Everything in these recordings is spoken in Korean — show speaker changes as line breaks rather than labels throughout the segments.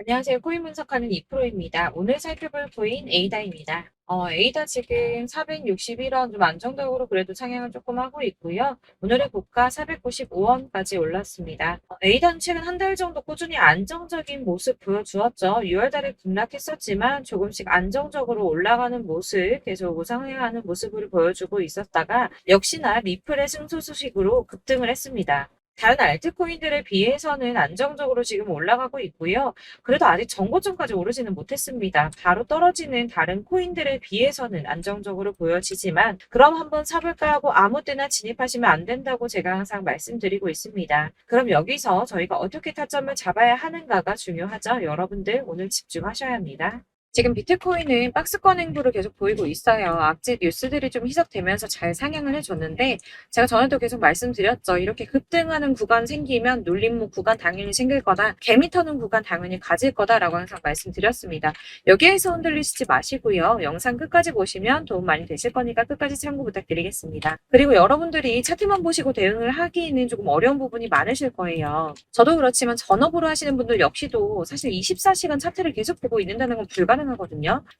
안녕하세요. 코인 분석하는 이프로입니다. 오늘 살펴볼 코인 에이다입니다. 에이다 지금 461원 좀 안정적으로 그래도 상향을 조금 하고 있고요. 오늘의 고가 495원까지 올랐습니다. 에이다는 최근 한 달 정도 꾸준히 안정적인 모습 보여주었죠. 6월 달에 급락했었지만 조금씩 안정적으로 올라가는 모습, 계속 우상향하는 모습을 보여주고 있었다가 역시나 리플의 승소 소식으로 급등을 했습니다. 다른 알트코인들에 비해서는 안정적으로 지금 올라가고 있고요. 그래도 아직 정고점까지 오르지는 못했습니다. 바로 떨어지는 다른 코인들에 비해서는 안정적으로 보여지지만 그럼 한번 사볼까 하고 아무 때나 진입하시면 안 된다고 제가 항상 말씀드리고 있습니다. 그럼 여기서 저희가 어떻게 타점을 잡아야 하는가가 중요하죠. 여러분들 오늘 집중하셔야 합니다. 지금 비트코인은 박스권 행보를 계속 보이고 있어요. 악재 뉴스들이 좀 희석되면서 잘 상향을 해줬는데 제가 전에도 계속 말씀드렸죠. 이렇게 급등하는 구간 생기면 눌림목 구간 당연히 생길 거다. 개미 터는 구간 당연히 가질 거다라고 항상 말씀드렸습니다. 여기에서 흔들리시지 마시고요. 영상 끝까지 보시면 도움 많이 되실 거니까 끝까지 참고 부탁드리겠습니다. 그리고 여러분들이 차트만 보시고 대응을 하기에는 조금 어려운 부분이 많으실 거예요. 저도 그렇지만 전업으로 하시는 분들 역시도 사실 24시간 차트를 계속 보고 있는다는 건 불가능하거든요.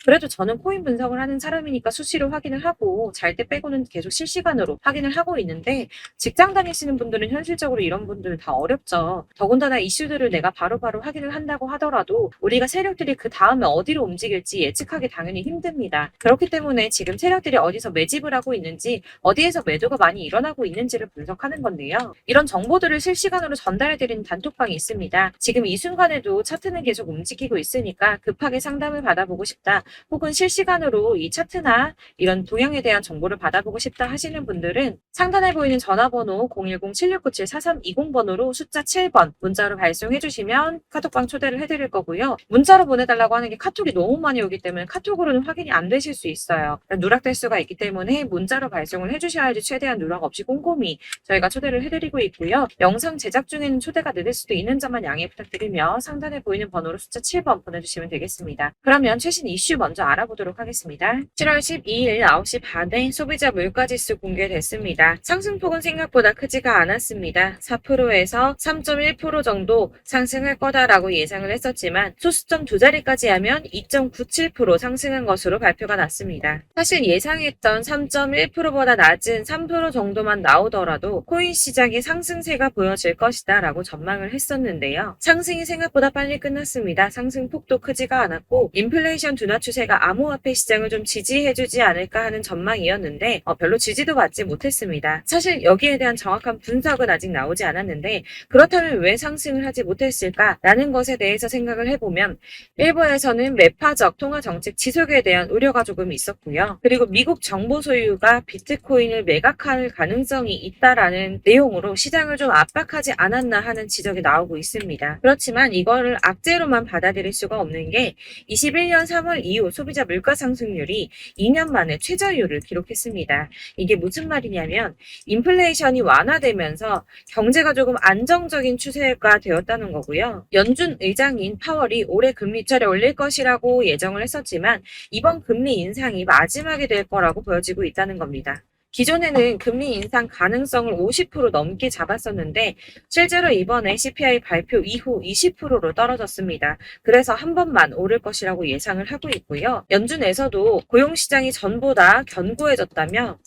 그래도 저는 코인 분석을 하는 사람이니까 수시로 확인을 하고 잘 때 빼고는 계속 실시간으로 확인을 하고 있는데 직장 다니시는 분들은 현실적으로 이런 분들 다 어렵죠. 더군다나 이슈들을 내가 바로바로 확인을 한다고 하더라도 우리가 세력들이 그 다음에 어디로 움직일지 예측하기 당연히 힘듭니다. 그렇기 때문에 지금 세력들이 어디서 매집을 하고 있는지 어디에서 매도가 많이 일어나고 있는지를 분석하는 건데요. 이런 정보들을 실시간으로 전달해드리는 단톡방이 있습니다. 지금 이 순간에도 차트는 계속 움직이고 있으니까 급하게 상담을 받아보고 싶다. 혹은 실시간으로 이 차트나 이런 동향에 대한 정보를 받아보고 싶다 하시는 분들은 상단에 보이는 전화번호 010-7697-4320번으로 숫자 7번 문자로 발송해 주시면 카톡방 초대를 해드릴 거고요. 문자로 보내달라고 하는 게 카톡이 너무 많이 오기 때문에 카톡으로는 확인이 안 되실 수 있어요. 누락될 수가 있기 때문에 문자로 발송을 해주셔야지 최대한 누락 없이 꼼꼼히 저희가 초대를 해드리고 있고요. 영상 제작 중에는 초대가 늦을 수도 있는 점만 양해 부탁드리며 상단에 보이는 번호로 숫자 7번 보내주시면 되겠습니다. 그러면 최신 이슈 먼저 알아보도록 하겠습니다. 7월 12일 9시 반에 소비자 물가지수 공개됐습니다. 상승폭은 생각보다 크지가 않았습니다. 4%에서 3.1% 정도 상승할 거다라고 예상을 했었지만 소수점 두 자리까지 하면 2.97% 상승한 것으로 발표가 났습니다. 사실 예상했던 3.1%보다 낮은 3% 정도만 나오더라도 코인 시장의 상승세가 보여질 것이다 라고 전망을 했었는데요. 상승이 생각보다 빨리 끝났습니다. 상승폭도 크지가 않았고 인플레이션 둔화 추세가 암호화폐 시장을 좀 지지해주지 않을까 하는 전망이었는데 별로 지지도 받지 못했습니다. 사실 여기에 대한 정확한 분석은 아직 나오지 않았는데 그렇다면 왜 상승을 하지 못했을까라는 것에 대해서 생각을 해보면 일부에서는 매파적 통화 정책 지속에 대한 우려가 조금 있었고요. 그리고 미국 정보 소유가 비트코인을 매각할 가능성이 있다라는 내용으로 시장을 좀 압박하지 않았나 하는 지적이 나오고 있습니다. 그렇지만 이거를 악재로만 받아들일 수가 없는 게 21년 3월 이후 소비자 물가 상승률이 2년 만에 최저율을 기록했습니다. 이게 무슨 말이냐면 인플레이션이 완화되면서 경제가 조금 안정적인 추세가 되었다는 거고요. 연준 의장인 파월이 올해 금리 차례 올릴 것이라고 예정을 했었지만 이번 금리 인상이 마지막이 될 거라고 보여지고 있다는 겁니다. 기존에는 금리 인상 가능성을 50% 넘게 잡았었는데 실제로 이번에 CPI 발표 이후 20%로 떨어졌습니다. 그래서 한 번만 오를 것이라고 예상을 하고 있고요. 연준에서도 고용시장이 전보다 견고해졌다며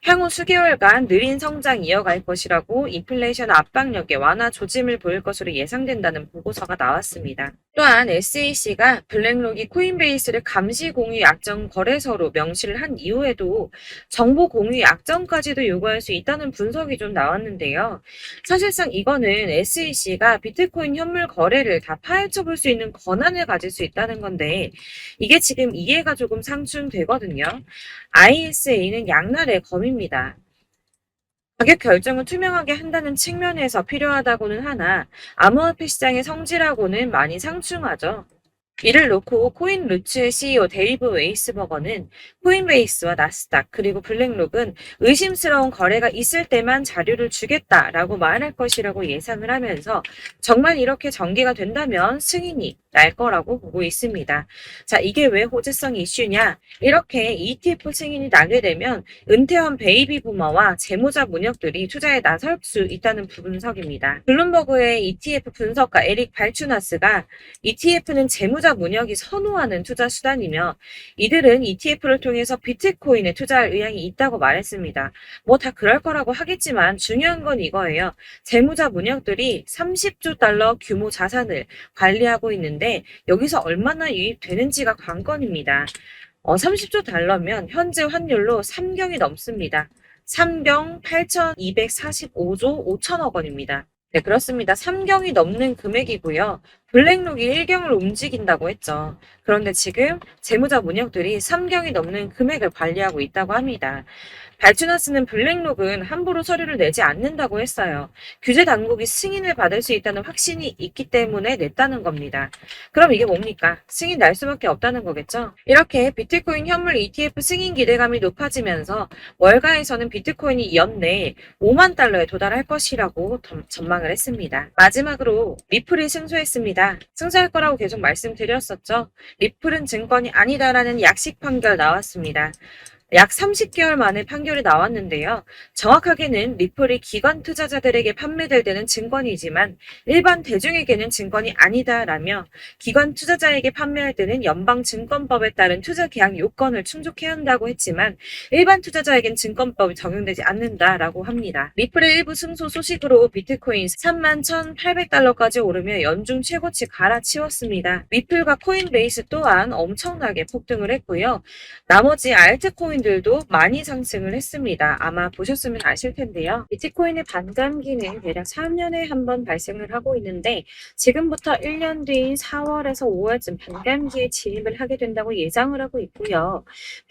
향후 수개월간 느린 성장 이어갈 것이라고 인플레이션 압박력에 완화 조짐을 보일 것으로 예상된다는 보고서가 나왔습니다. 또한 SEC가 블랙록이 코인베이스를 감시 공유 약정 거래소로 명시를 한 이후에도 정보 공유 약정까지도 요구할 수 있다는 분석이 좀 나왔는데요. 사실상 이거는 SEC가 비트코인 현물 거래를 다 파헤쳐 볼 수 있는 권한을 가질 수 있다는 건데 이게 지금 이해가 조금 상충되거든요. ISA는 양날의 검입니다. 가격 결정을 투명하게 한다는 측면에서 필요하다고는 하나 암호화폐 시장의 성질하고는 많이 상충하죠. 이를 놓고 코인루츠의 CEO 데이브 웨이스버거는 코인베이스와 나스닥 그리고 블랙록은 의심스러운 거래가 있을 때만 자료를 주겠다라고 말할 것이라고 예상을 하면서 정말 이렇게 전개가 된다면 승인이 날 거라고 보고 있습니다. 자, 이게 왜 호재성 이슈냐? 이렇게 ETF 승인이 나게 되면 은퇴한 베이비 부머와 재무자 문역들이 투자에 나설 수 있다는 분석입니다. 블룸버그의 ETF 분석가 에릭 발추나스가 ETF는 재무자 문역이 선호하는 투자 수단이며 이들은 ETF를 통해서 비트코인에 투자할 의향이 있다고 말했습니다. 뭐 다 그럴 거라고 하겠지만 중요한 건 이거예요. 재무자 문역들이 30조 달러 규모 자산을 관리하고 있는데 여기서 얼마나 유입되는지가 관건입니다. 30조 달러면 현재 환율로 3경이 넘습니다. 3경 8,245조 5천억 원입니다. 네, 그렇습니다. 3경이 넘는 금액이고요. 블랙록이 1경을 움직인다고 했죠. 그런데 지금 재무자 문역들이 3경이 넘는 금액을 관리하고 있다고 합니다. 발주나스는 블랙록은 함부로 서류를 내지 않는다고 했어요. 규제 당국이 승인을 받을 수 있다는 확신이 있기 때문에 냈다는 겁니다. 그럼 이게 뭡니까? 승인 날 수밖에 없다는 거겠죠? 이렇게 비트코인 현물 ETF 승인 기대감이 높아지면서 월가에서는 비트코인이 연내 5만 달러에 도달할 것이라고 전망을 했습니다. 마지막으로 리플이 승소했습니다. 승소할 거라고 계속 말씀드렸었죠. 리플은 증권이 아니다라는 약식 판결 나왔습니다. 약 30개월 만에 판결이 나왔는데요. 정확하게는 리플이 기관 투자자들에게 판매될 때는 증권이지만 일반 대중에게는 증권이 아니다라며 기관 투자자에게 판매할 때는 연방증권법에 따른 투자 계약 요건을 충족해야 한다고 했지만 일반 투자자에겐 증권법이 적용되지 않는다라고 합니다. 리플의 일부 승소 소식으로 비트코인 31,800달러까지 오르며 연중 최고치 갈아치웠습니다. 리플과 코인베이스 또한 엄청나게 폭등을 했고요. 나머지 알트코인들도 많이 상승을 했습니다. 아마 보셨으면 아실 텐데요. 비트코인의 반감기는 대략 3년에 한 번 발생을 하고 있는데 지금부터 1년 뒤인 4월에서 5월쯤 반감기에 진입을 하게 된다고 예상을 하고 있고요.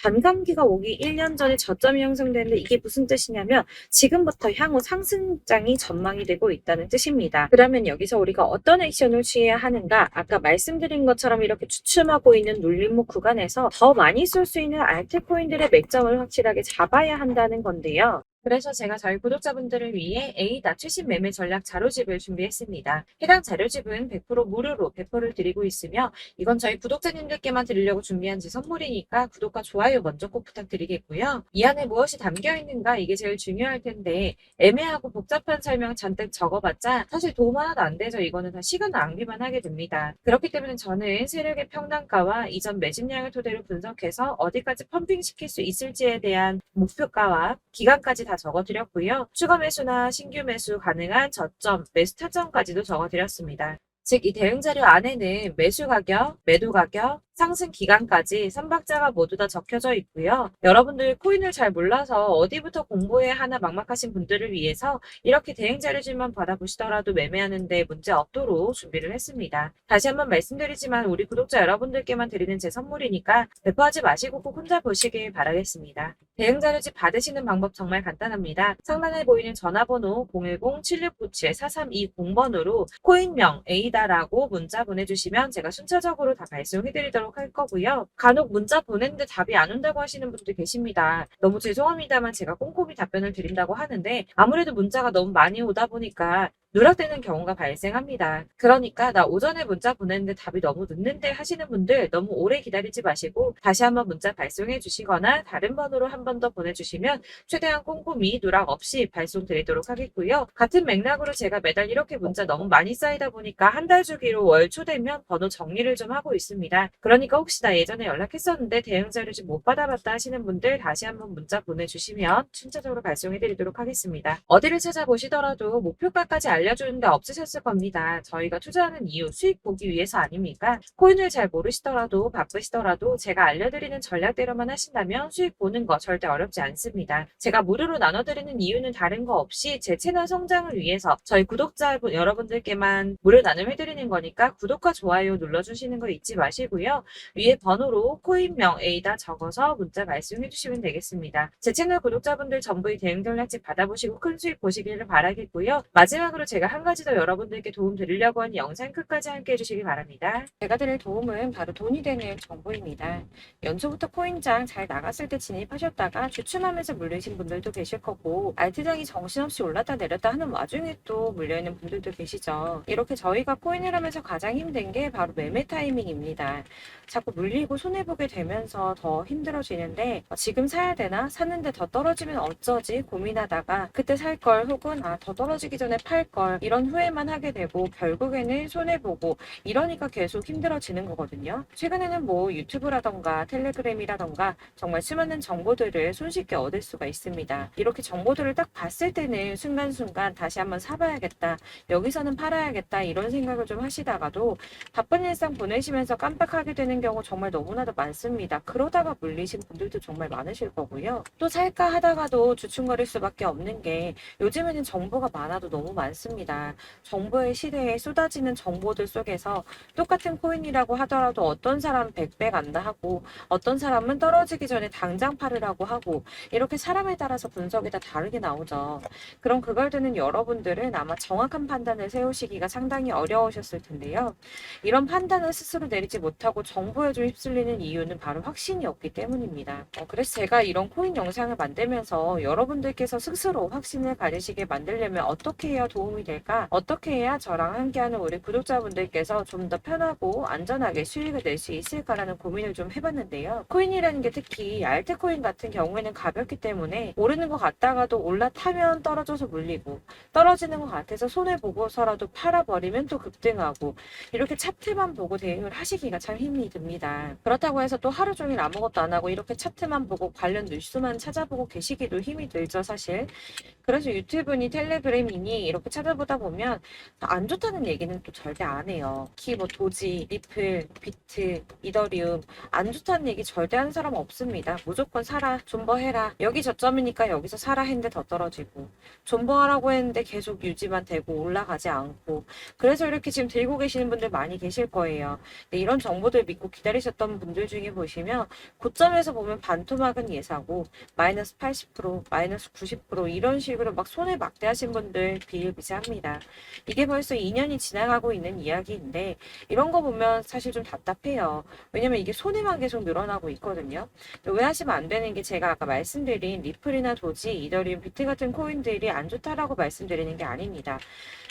반감기가 오기 1년 전에 저점이 형성되는데 이게 무슨 뜻이냐면 지금부터 향후 상승장이 전망이 되고 있다는 뜻입니다. 그러면 여기서 우리가 어떤 액션을 취해야 하는가? 아까 말씀드린 것처럼 이렇게 추춤하고 있는 눌림목 구간에서 더 많이 쏠 수 있는 알트코인들의 맥점을 확실하게 잡아야 한다는 건데요. 그래서 제가 저희 구독자분들을 위해 에이다 최신 매매 전략 자료집을 준비했습니다. 해당 자료집은 100% 무료로 배포를 드리고 있으며 이건 저희 구독자님들께만 드리려고 준비한 제 선물이니까 구독과 좋아요 먼저 꼭 부탁드리겠고요. 이 안에 무엇이 담겨 있는가 이게 제일 중요할 텐데 애매하고 복잡한 설명 잔뜩 적어봤자 사실 도움 하나도 안 돼서 이거는 다 시간 낭비만 하게 됩니다. 그렇기 때문에 저는 세력의 평단가와 이전 매집량을 토대로 분석해서 어디까지 펌핑시킬 수 있을지에 대한 목표가와 기간까지 다 적어드렸고요. 추가 매수나 신규 매수 가능한 저점, 매수 타점까지도 적어드렸습니다. 즉, 이 대응 자료 안에는 매수 가격, 매도 가격, 상승 기간까지 선박자가 모두 다 적혀져 있고요. 여러분들 코인을 잘 몰라서 어디부터 공부해야 하나 막막하신 분들을 위해서 이렇게 대응 자료집만 받아보시더라도 매매하는데 문제 없도록 준비를 했습니다. 다시 한번 말씀드리지만 우리 구독자 여러분들께만 드리는 제 선물이니까 배포하지 마시고 꼭 혼자 보시길 바라겠습니다. 대응 자료집 받으시는 방법 정말 간단합니다. 상단에 보이는 전화번호 010-7697-4320번으로 코인명 에이다라고 문자 보내주시면 제가 순차적으로 다 발송해드리도록 할 거고요. 간혹 문자 보냈는데 답이 안 온다고 하시는 분들 계십니다. 너무 죄송합니다만 제가 꼼꼼히 답변을 드린다고 하는데 아무래도 문자가 너무 많이 오다 보니까 누락되는 경우가 발생합니다. 그러니까 나 오전에 문자 보냈는데 답이 너무 늦는데 하시는 분들 너무 오래 기다리지 마시고 다시 한번 문자 발송해 주시거나 다른 번호로 한 번 더 보내주시면 최대한 꼼꼼히 누락 없이 발송 드리도록 하겠고요. 같은 맥락으로 제가 매달 이렇게 문자 너무 많이 쌓이다 보니까 한 달 주기로 월 초되면 번호 정리를 좀 하고 있습니다. 그러니까 혹시 나 예전에 연락했었는데 대응 자료 좀 못 받아봤다 하시는 분들 다시 한번 문자 보내주시면 순차적으로 발송해 드리도록 하겠습니다. 어디를 찾아보시더라도 목표가까지 알려주는데 없으셨을 겁니다. 저희가 투자하는 이유, 수익 보기 위해서 아닙니까? 코인을 잘 모르시더라도 바쁘시더라도 제가 알려드리는 전략대로만 하신다면 수익 보는 거 절대 어렵지 않습니다. 제가 무료로 나눠드리는 이유는 다른 거 없이 제 채널 성장을 위해서 저희 구독자 여러분들께만 무료 나눔해드리는 거니까 구독과 좋아요 눌러주시는 거 잊지 마시고요. 위에 번호로 코인명 에이다 적어서 문자 말씀해주시면 되겠습니다. 제 채널 구독자분들 전부의 대응 전략집 받아보시고 큰 수익 보시기를 바라겠고요. 마지막으로 제가 한 가지 더 여러분들께 도움 드리려고 하는 영상 끝까지 함께 해주시기 바랍니다. 제가 드릴 도움은 바로 돈이 되는 정보입니다. 연초부터 코인장 잘 나갔을 때 진입하셨다가 주춤하면서 물리신 분들도 계실 거고, 알트장이 정신없이 올랐다 내렸다 하는 와중에 또 물려있는 분들도 계시죠. 이렇게 저희가 코인을 하면서 가장 힘든 게 바로 매매 타이밍입니다. 자꾸 물리고 손해보게 되면서 더 힘들어지는데, 지금 사야 되나? 샀는데 더 떨어지면 어쩌지? 고민하다가 그때 살 걸, 혹은 더 떨어지기 전에 팔 걸, 이런 후회만 하게 되고 결국에는 손해보고, 이러니까 계속 힘들어지는 거거든요. 최근에는 뭐 유튜브라던가 텔레그램이라던가 정말 수많은 정보들을 손쉽게 얻을 수가 있습니다. 이렇게 정보들을 딱 봤을 때는 순간순간 다시 한번 사봐야겠다, 여기서는 팔아야겠다, 이런 생각을 좀 하시다가도 바쁜 일상 보내시면서 깜빡하게 되는 경우 정말 너무나도 많습니다. 그러다가 물리신 분들도 정말 많으실 거고요. 또 살까 하다가도 주춤거릴 수밖에 없는 게, 요즘에는 정보가 많아도 너무 많습니다. 정보의 시대에 쏟아지는 정보들 속에서 똑같은 코인이라고 하더라도 어떤 사람은 100배 간다 하고, 어떤 사람은 떨어지기 전에 당장 팔으라고 하고, 이렇게 사람에 따라서 분석이 다 다르게 나오죠. 그럼 그걸 듣는 여러분들은 아마 정확한 판단을 세우시기가 상당히 어려우셨을 텐데요. 이런 판단을 스스로 내리지 못하고 정보에 좀 휩쓸리는 이유는 바로 확신이 없기 때문입니다. 그래서 제가 이런 코인 영상을 만들면서 여러분들께서 스스로 확신을 가지시게 만들려면 어떻게 해야 도움이 될까? 어떻게 해야 저랑 함께하는 우리 구독자분들께서 좀 더 편하고 안전하게 수익을 낼 수 있을까라는 고민을 좀 해봤는데요. 코인이라는 게 특히 알트코인 같은 경우에는 가볍기 때문에 오르는 것 같다가도 올라타면 떨어져서 물리고, 떨어지는 것 같아서 손해보고서라도 팔아버리면 또 급등하고, 이렇게 차트만 보고 대응을 하시기가 참 힘이 듭니다. 그렇다고 해서 또 하루 종일 아무것도 안 하고 이렇게 차트만 보고 관련 뉴스만 찾아보고 계시기도 힘이 들죠, 사실. 그래서 유튜브니 텔레그램이니 이렇게 찾아보다 보면 안 좋다는 얘기는 또 절대 안 해요. 특히 뭐 도지, 리플, 비트, 이더리움, 안 좋다는 얘기 절대 하는 사람 없습니다. 무조건 사라, 존버해라, 여기 저점이니까 여기서 사라 했는데 더 떨어지고, 존버하라고 했는데 계속 유지만 되고 올라가지 않고, 그래서 이렇게 지금 들고 계시는 분들 많이 계실 거예요. 근데 이런 정보들 믿고 기다리셨던 분들 중에 보시면 고점에서 보면 반토막은 예사고, 마이너스 80%, 마이너스 90% 이런 식으로 막 손해 막대하신 분들 비일비재합니다. 이게 벌써 2년이 지나가고 있는 이야기인데, 이런 거 보면 사실 좀 답답해요. 왜냐면 이게 손해만 계속 늘어나고 있거든요. 오해하시면 안 되는 게, 제가 아까 말씀드린 리플이나 도지, 이더리움, 비트 같은 코인들이 안 좋다라고 말씀드리는 게 아닙니다.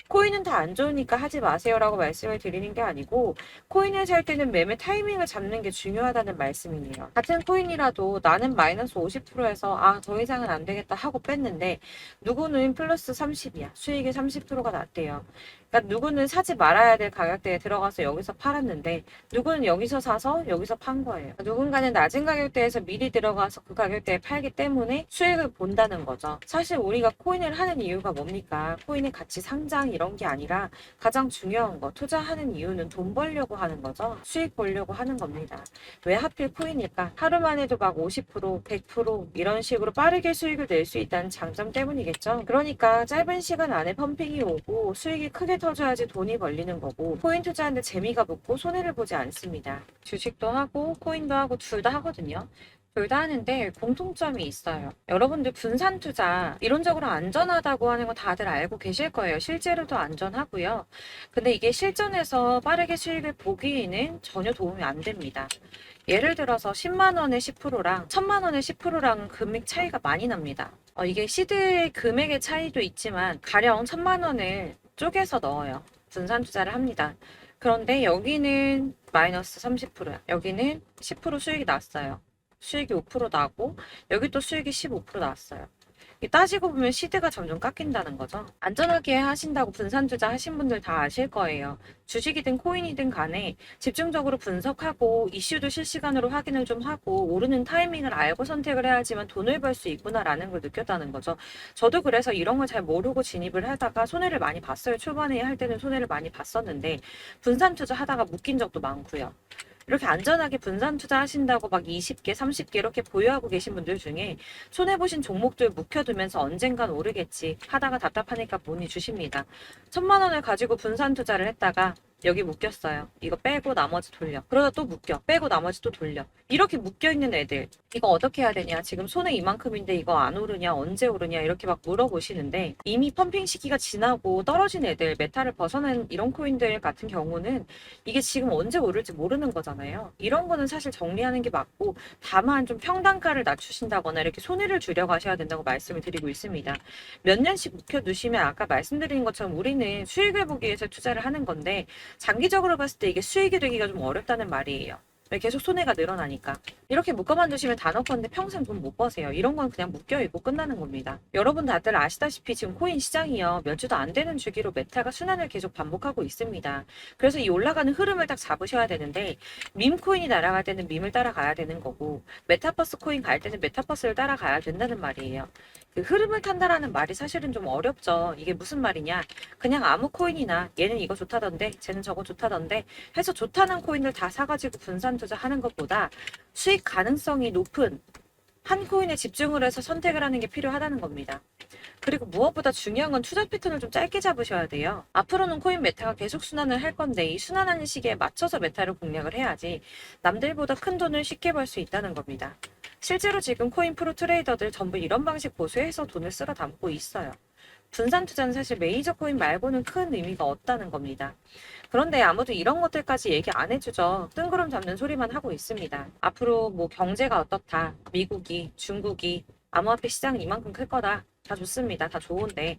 코인은 다 안 좋으니까 하지 마세요라고 말씀을 드리는 게 아니고, 코인을 살 때는 매매 타이밍을 잡는 게 중요하다는 말씀이에요. 같은 코인이라도 나는 마이너스 50%에서 더 이상은 안 되겠다 하고 뺐는데, 누구는 플러스 30이야. 수익이 30%가 났대요. 그러니까 누구는 사지 말아야 될 가격대에 들어가서 여기서 팔았는데, 누구는 여기서 사서 여기서 판 거예요. 누군가는 낮은 가격대에서 미리 들어가서 그 가격대에 팔기 때문에 수익을 본다는 거죠. 사실 우리가 코인을 하는 이유가 뭡니까? 코인의 가치 상장 이런 게 아니라 가장 중요한 거, 투자하는 이유는 돈 벌려고 하는 거죠. 수익 보려고 하는 겁니다. 왜 하필 코인일까? 하루만 해도 막 50%, 100% 이런 식으로 빠르게 수익을 낼 수 있다는 장점 때문이겠죠. 그러니까 짧은 시간 안에 펌핑이 오고 수익이 크게 터져야지 돈이 벌리는 거고, 코인 투자하는데 재미가 붙고 손해를 보지 않습니다. 주식도 하고 코인도 하고 둘 다 하거든요. 둘 다 하는데 공통점이 있어요. 여러분들 분산 투자 이론적으로 안전하다고 하는 거 다들 알고 계실 거예요. 실제로도 안전하고요. 근데 이게 실전에서 빠르게 수익을 보기에는 전혀 도움이 안 됩니다. 예를 들어서 10만 원의 10%랑 1000만 원의 10%랑 금액 차이가 많이 납니다. 이게 시드의 금액의 차이도 있지만 가령 1000만 원을 쪼개서 넣어요. 분산 투자를 합니다. 그런데 여기는 마이너스 30%야. 여기는 10% 수익이 났어요. 수익이 5% 나고, 여기 또 수익이 15% 나왔어요. 따지고 보면 시드가 점점 깎인다는 거죠. 안전하게 하신다고 분산 투자 하신 분들 다 아실 거예요. 주식이든 코인이든 간에 집중적으로 분석하고 이슈도 실시간으로 확인을 좀 하고 오르는 타이밍을 알고 선택을 해야지만 돈을 벌 수 있구나라는 걸 느꼈다는 거죠. 저도 그래서 이런 걸 잘 모르고 진입을 하다가 손해를 많이 봤어요. 초반에 할 때는 손해를 많이 봤었는데, 분산 투자 하다가 묶인 적도 많고요. 이렇게 안전하게 분산 투자하신다고 막 20개, 30개 이렇게 보유하고 계신 분들 중에 손해보신 종목들 묵혀두면서 언젠간 오르겠지 하다가 답답하니까 문의 주십니다. 1000만 원을 가지고 분산 투자를 했다가 여기 묶였어요. 이거 빼고 나머지 돌려. 그러다 또 묶여. 빼고 나머지 또 돌려. 이렇게 묶여있는 애들, 이거 어떻게 해야 되냐? 지금 손에 이만큼인데 이거 안 오르냐? 언제 오르냐? 이렇게 막 물어보시는데 이미 펌핑 시기가 지나고 떨어진 애들, 메타를 벗어난 이런 코인들 같은 경우는 이게 지금 언제 오를지 모르는 거잖아요. 이런 거는 사실 정리하는 게 맞고 다만 좀 평단가를 낮추신다거나 이렇게 손해를 줄여가셔야 된다고 말씀을 드리고 있습니다. 몇 년씩 묵혀두시면 아까 말씀드린 것처럼 우리는 수익을 보기 위해서 투자를 하는 건데 장기적으로 봤을 때 이게 수익이 되기가 좀 어렵다는 말이에요. 왜 계속 손해가 늘어나니까. 이렇게 묶어만 두시면 단어컨대 평생 돈 못 버세요. 이런 건 그냥 묶여있고 끝나는 겁니다. 여러분 다들 아시다시피 지금 코인 시장이요. 몇 주도 안 되는 주기로 메타가 순환을 계속 반복하고 있습니다. 그래서 이 올라가는 흐름을 딱 잡으셔야 되는데 밈 코인이 날아갈 때는 밈을 따라가야 되는 거고 메타버스 코인 갈 때는 메타버스를 따라가야 된다는 말이에요. 그 흐름을 탄다라는 말이 사실은 좀 어렵죠. 이게 무슨 말이냐. 그냥 아무 코인이나 얘는 이거 좋다던데 쟤는 저거 좋다던데 해서 좋다는 코인을 다 사가지고 분산 투자하는 것보다 수익 가능성이 높은 한 코인에 집중을 해서 선택을 하는 게 필요하다는 겁니다. 그리고 무엇보다 중요한 건 투자 패턴을 좀 짧게 잡으셔야 돼요. 앞으로는 코인 메타가 계속 순환을 할 건데 이 순환하는 시기에 맞춰서 메타를 공략을 해야지 남들보다 큰 돈을 쉽게 벌 수 있다는 겁니다. 실제로 지금 코인 프로 트레이더들 전부 이런 방식 고수해서 돈을 쓸어 담고 있어요. 분산 투자는 사실 메이저 코인 말고는 큰 의미가 없다는 겁니다. 그런데 아무도 이런 것들까지 얘기 안 해주죠. 뜬구름 잡는 소리만 하고 있습니다. 앞으로 뭐 경제가 어떻다, 미국이, 중국이, 암호화폐 시장은 이만큼 클 거다. 다 좋습니다. 다 좋은데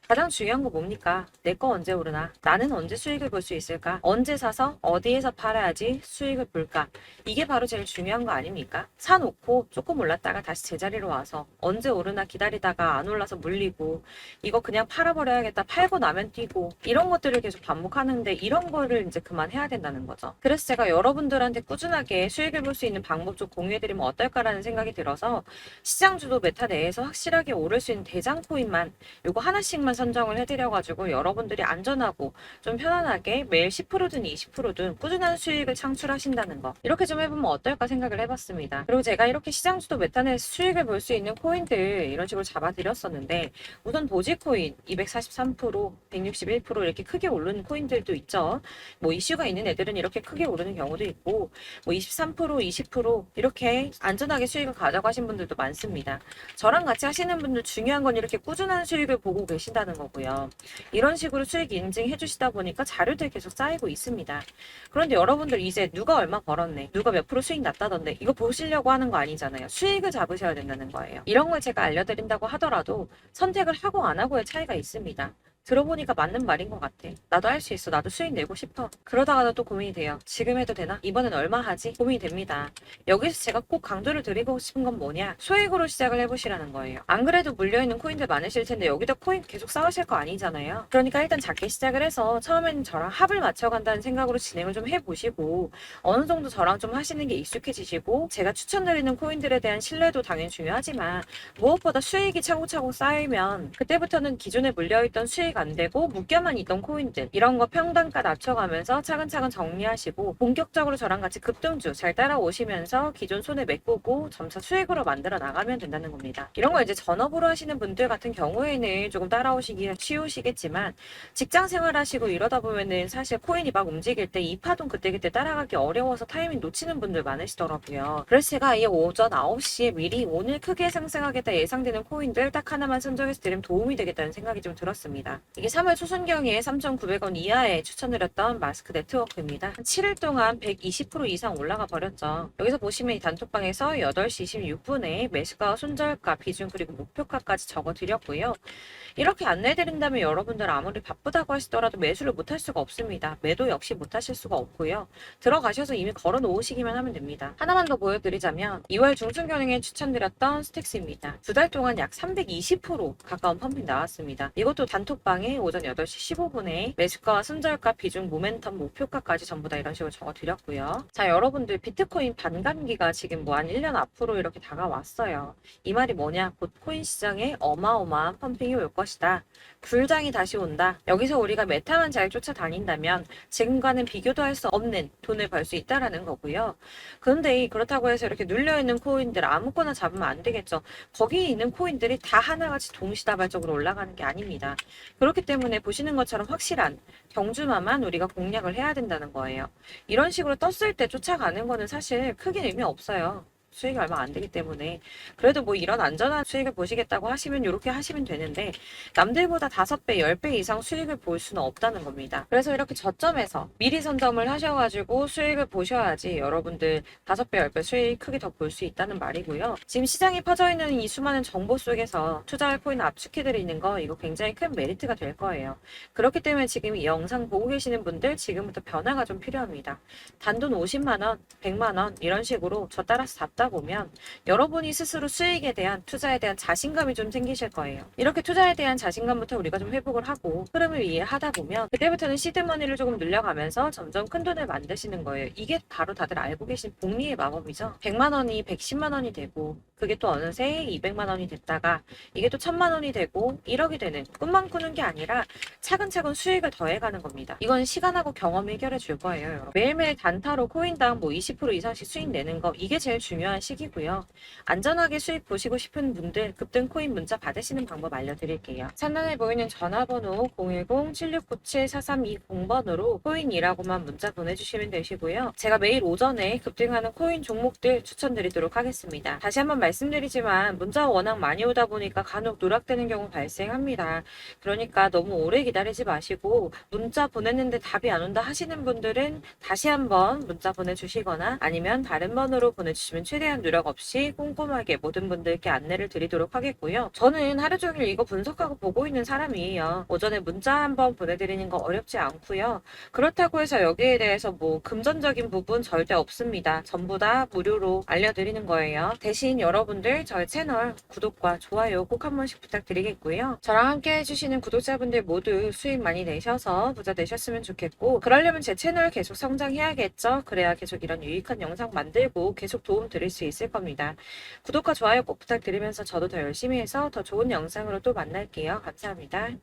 가장 중요한 거 뭡니까? 내 거 언제 오르나? 나는 언제 수익을 볼 수 있을까? 언제 사서 어디에서 팔아야지 수익을 볼까? 이게 바로 제일 중요한 거 아닙니까? 사놓고 조금 올랐다가 다시 제자리로 와서 언제 오르나 기다리다가 안 올라서 물리고 이거 그냥 팔아버려야겠다 팔고 나면 뛰고 이런 것들을 계속 반복하는데 이런 거를 이제 그만해야 된다는 거죠. 그래서 제가 여러분들한테 꾸준하게 수익을 볼 수 있는 방법 좀 공유해드리면 어떨까라는 생각이 들어서 시장주도 메타 내에서 확실하게 오를 수 있는 대장 코인만 요거 하나씩만 선정을 해드려가지고 여러분들이 안전하고 좀 편안하게 매일 10%든 20%든 꾸준한 수익을 창출하신다는 거 이렇게 좀 해보면 어떨까 생각을 해봤습니다. 그리고 제가 이렇게 시장주도 메타내에서 수익을 볼 수 있는 코인들 이런 식으로 잡아드렸었는데 우선 도지코인 243%, 161% 이렇게 크게 오르는 코인들도 있죠. 뭐 이슈가 있는 애들은 이렇게 크게 오르는 경우도 있고 뭐 23%, 20% 이렇게 안전하게 수익을 가져가신 분들도 많습니다. 저랑 같이 하시는 분들 중요한 건 이렇게 꾸준한 수익을 보고 계신다는 거고요. 이런 식으로 수익 인증해 주시다 보니까 자료들이 계속 쌓이고 있습니다. 그런데 여러분들 이제 누가 얼마 벌었네, 누가 몇 프로 수익 났다던데 이거 보시려고 하는 거 아니잖아요. 수익을 잡으셔야 된다는 거예요. 이런 걸 제가 알려드린다고 하더라도 선택을 하고 안 하고의 차이가 있습니다. 들어보니까 맞는 말인 것 같아. 나도 할 수 있어. 나도 수익 내고 싶어. 그러다가도 또 고민이 돼요. 지금 해도 되나? 이번엔 얼마 하지? 고민이 됩니다. 여기서 제가 꼭 강조를 드리고 싶은 건 뭐냐? 소액으로 시작을 해보시라는 거예요. 안 그래도 물려있는 코인들 많으실 텐데 여기다 코인 계속 쌓으실 거 아니잖아요. 그러니까 일단 작게 시작을 해서 처음에는 저랑 합을 맞춰간다는 생각으로 진행을 좀 해보시고 어느 정도 저랑 좀 하시는 게 익숙해지시고 제가 추천드리는 코인들에 대한 신뢰도 당연히 중요하지만 무엇보다 수익이 차곡차곡 쌓이면 그때부터는 기존에 물려있던 수익 안 되고 묶여만 있던 코인들 이런 거 평단가 낮춰가면서 차근차근 정리하시고 본격적으로 저랑 같이 급등주 잘 따라오시면서 기존 손에 메꾸고 점차 수익으로 만들어 나가면 된다는 겁니다. 이런 거 이제 전업으로 하시는 분들 같은 경우에는 조금 따라오시기 쉬우시겠지만 직장 생활 하시고 이러다 보면은 사실 코인이 막 움직일 때 이 파동 그때그때 따라가기 어려워서 타이밍 놓치는 분들 많으시더라고요. 그래서 제가 이 오전 9시에 미리 오늘 크게 상승하겠다 예상되는 코인들 딱 하나만 선정해서 드리면 도움이 되겠다는 생각이 좀 들었습니다. 이게 3월 초순경에 3,900원 이하에 추천드렸던 마스크 네트워크입니다. 한 7일 동안 120% 이상 올라가 버렸죠. 여기서 보시면 이 단톡방에서 8시 26분에 매수가, 손절가, 비중 그리고 목표가까지 적어드렸고요. 이렇게 안내해드린다면 여러분들 아무리 바쁘다고 하시더라도 매수를 못할 수가 없습니다. 매도 역시 못하실 수가 없고요. 들어가셔서 이미 걸어 놓으시기만 하면 됩니다. 하나만 더 보여드리자면 2월 중순경에 추천드렸던 스택스입니다. 2달 동안 약 320% 가까운 펌핑 나왔습니다. 이것도 단톡방에 오전 8시 15분에 매수가와 손절가, 비중, 모멘텀, 목표가까지 전부 다 이런 식으로 적어드렸고요. 자, 여러분들 비트코인 반감기가 지금 뭐 한 1년 앞으로 이렇게 다가왔어요. 이 말이 뭐냐? 곧 코인 시장에 어마어마한 펌핑이 올 것이다. 불장이 다시 온다. 여기서 우리가 메타만 잘 쫓아다닌다면 지금과는 비교도 할 수 없는 돈을 벌 수 있다라는 거고요. 그런데 그렇다고 해서 이렇게 눌려있는 코인들 아무거나 잡으면 안 되겠죠. 거기에 있는 코인들이 다 하나같이 동시다발적으로 올라가는 게 아닙니다. 그렇기 때문에 보시는 것처럼 확실한 경주마만 우리가 공략을 해야 된다는 거예요. 이런 식으로 떴을 때 쫓아가는 거는 사실 크게 의미 없어요. 수익이 얼마 안 되기 때문에 그래도 뭐 이런 안전한 수익을 보시겠다고 하시면 이렇게 하시면 되는데 남들보다 5배, 10배 이상 수익을 볼 수는 없다는 겁니다. 그래서 이렇게 저점에서 미리 선점을 하셔가지고 수익을 보셔야지 여러분들 5배, 10배 수익 크게 더 볼 수 있다는 말이고요. 지금 시장에 퍼져 있는 이 수많은 정보 속에서 투자할 코인 압축해드리는 거 이거 굉장히 큰 메리트가 될 거예요. 그렇기 때문에 지금 이 영상 보고 계시는 분들 지금부터 변화가 좀 필요합니다. 단돈 50만원, 100만원 이런 식으로 저 따라서 잡다 보면 여러분이 스스로 수익에 대한 투자에 대한 자신감이 좀 생기실 거예요. 이렇게 투자에 대한 자신감부터 우리가 좀 회복을 하고 흐름을 이해하다 보면 그때부터는 시드머니를 조금 늘려가면서 점점 큰 돈을 만드시는 거예요. 이게 바로 다들 알고 계신 복리의 마법이죠. 100만 원이 110만 원이 되고 그게 또 어느새 200만 원이 됐다가 이게 또 1000만 원이 되고 1억이 되는 꿈만 꾸는 게 아니라 차근차근 수익을 더해가는 겁니다. 이건 시간하고 경험이 해결해 줄 거예요. 여러분. 매일매일 단타로 코인당 뭐 20% 이상씩 수익 내는 거 이게 제일 중요한 시기고요. 안전하게 수익 보시고 싶은 분들 급등 코인 문자 받으시는 방법 알려드릴게요. 상단에 보이는 전화번호 010-7697-4320번으로 코인이라고만 문자 보내주시면 되시고요. 제가 매일 오전에 급등하는 코인 종목들 추천드리도록 하겠습니다. 다시 한번 말씀드리지만 문자가 워낙 많이 오다 보니까 간혹 누락되는 경우 발생합니다. 그러니까 너무 오래 기다리지 마시고 문자 보냈는데 답이 안 온다 하시는 분들은 다시 한번 문자 보내주시거나 아니면 다른 번호로 보내주시면 최대한 누락 없이 꼼꼼하게 모든 분들께 안내를 드리도록 하겠고요. 저는 하루 종일 이거 분석하고 보고 있는 사람이에요. 오전에 문자 한번 보내드리는 거 어렵지 않고요. 그렇다고 해서 여기에 대해서 뭐 금전적인 부분 절대 없습니다. 전부 다 무료로 알려드리는 거예요. 대신 여러분들 저희 채널 구독과 좋아요 꼭 한 번씩 부탁드리겠고요. 저랑 함께 해주시는 구독자분들 모두 수익 많이 내셔서 부자 되셨으면 좋겠고 그러려면 제 채널 계속 성장해야겠죠. 그래야 계속 이런 유익한 영상 만들고 계속 도움 드릴 수 있을 겁니다. 구독과 좋아요 꼭 부탁드리면서 저도 더 열심히 해서 더 좋은 영상으로 또 만날게요. 감사합니다.